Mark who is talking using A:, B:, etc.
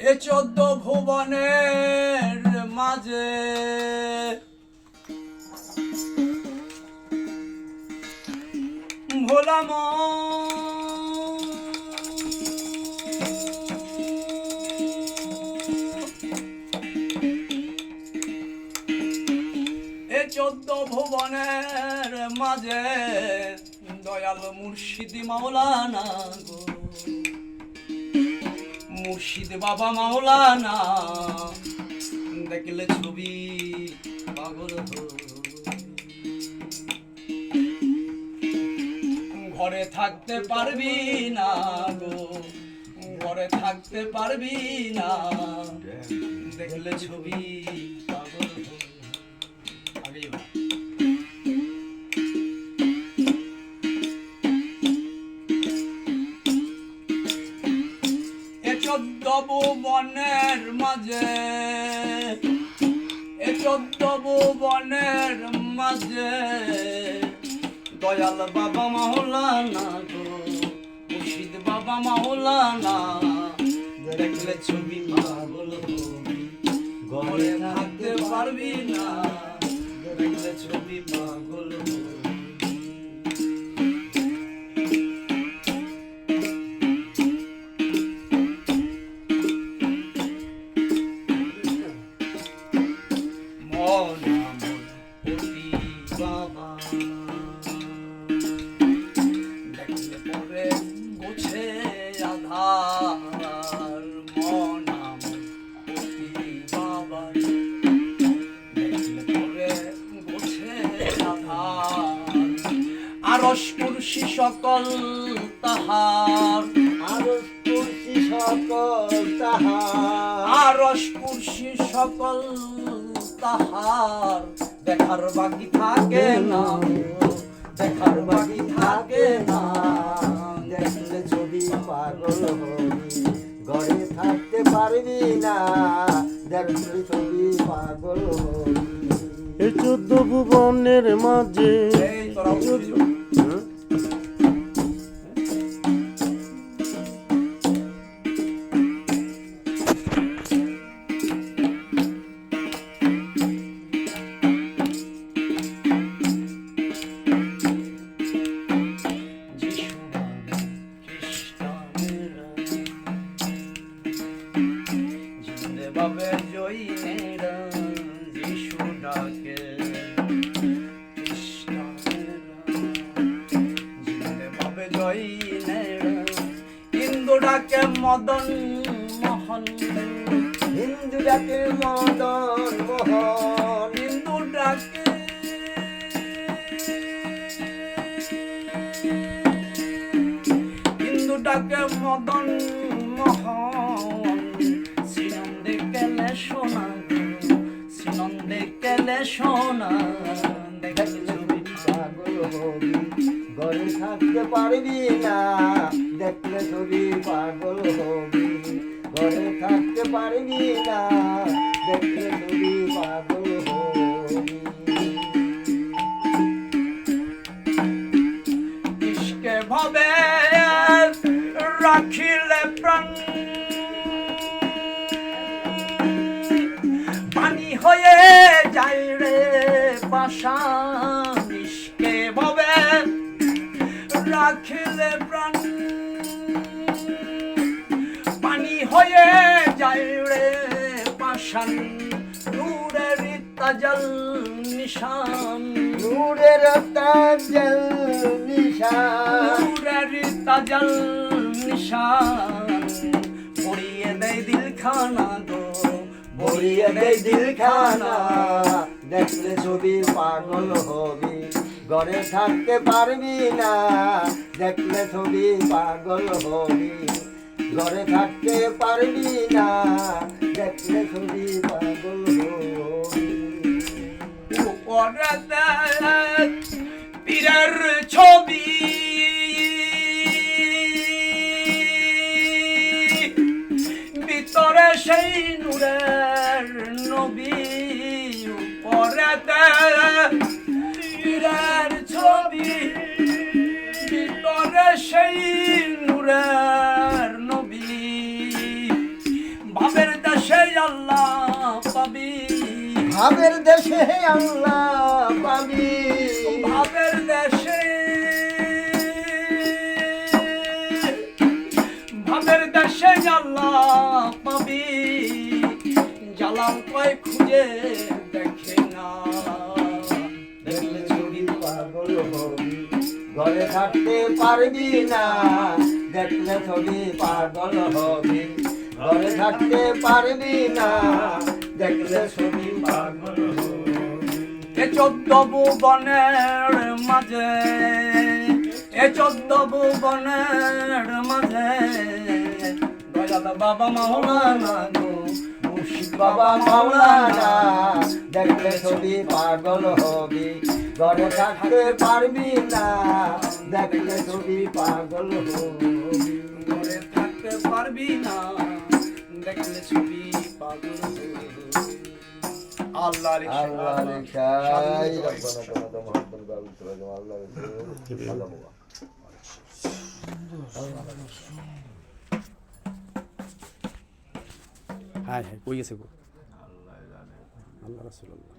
A: এ 14 ভুবনের মাঝে ভোলা এ 14 ভুবনের মাঝে দয়াল মুর্শিদি মাওলানা গো, মুর্শিদ বাবা মাওলানা দেখলে ছবি পাগল ঘরে থাকতে পারবি না গো, ঘরে থাকতে পারবি না দেখলে ছবি পাগল আগেই বা এ 14 ভুবনের মাঝে এ 14 ভুবনের মাঝে দয়াল বাবা মাওলানা গো, মুর্শিদ বাবা মাওলানা দেখলে ছবি পাগল হবি ঘরে থাকতে পারবি না দেখলে ছবি পাগল হবি। আরশ কুরসি সকল তাহার,
B: আরশ কুরসি সকল তাহার,
A: আরশ কুরসি সকল তাহার দেখার বাকি থাকে না, দেখার বাকি থাকে না
B: দেখলে ছবি পাগল হবি ঘরে থাকতে পারবি না দেখলে ছবি পাগল হবি।
C: এই 14 ভুবনের মাঝে
A: এই তোরা বুঝলি বাবে জয়ীরা যিশু ডাকে বাবে জয়ীরা হিন্দু ডাকে মদন মোহন,
B: হিন্দু ডাকে মদন মোহন,
A: হিন্দু ডাকে হিন্দু ডাকে মদন মোহন শ্রীনন্দে কেলে সোনা শ্রীনন্দে কেলে সোনা দেখলে ছবি
B: পাগল হবি ঘরে থাকতে পারবি না দেখলে ছবি পাগল হবি ঘরে থাকতে পারবি না দেখলে ছবি পাগল হবি।
A: ইশকে ভাবে রাখিলে প্রাণ পানি হয়ে যায় রে পাষাণ, ইশকে ভাবে রাখিলে প্রাণ পানি হয়ে যায় রে পাষাণ, নূরের তাজল নিশান,
B: নূরের তাজল নিশান,
A: নূরের তাজল নিশান পড়িয়ে দেয় দিলখানা গো,
B: ভরিয়ে দেয় দিলখানা দেখলে ছবি পাগল হবি ঘরে থাকতে পারবি না দেখলে ছবি পাগল হবি ঘরে থাকতে পারবি না দেখলে ছবি পাগল হবি।
A: উপরে দেয় পীরের ছবি ভিতরে সেই নূরের নবী, উপরে দেয় পীরের ছবি ভিতরে সেই নূরের নবী, ভাবের
B: ভাবের দেশে আল্লাহ পাবি,
A: ভাবের দেশে, ভাবের দেশে আল্লাহ পাবি, জালাল কয় খুঁজে দেখে না।
B: দেখলে ছবি পাগল হবি, ঘরে থাকতে পারবি না। দেখলে ছবি পাগল হবি, ঘরে থাকতে পারবি না। দেখলে ছবি পাগল হবি।
A: এ 14 ভুবনের মাঝে, এ 14 ভুবনের মাঝে দয়াল বাবা মাওলানা গো, মুর্শিদ
B: বাবা মাওলানা, দেখলে ছবি পাগল হবি, ঘরে থাকতে পারবি না। দেখলে ছবি পাগল হবি।
A: ঘরে থাকতে পারবি না, দেখলে ছবি পাগল হবি। আল্লাহর
B: আল্লাহ রেখাই রব্বানা তোমাদের মহাব্বত গাউল করে দাও আল্লাহ আল্লাহ।
D: হ্যাঁ হ্যাঁ কই গেছে গো আল্লাহ রাসূলুল্লাহ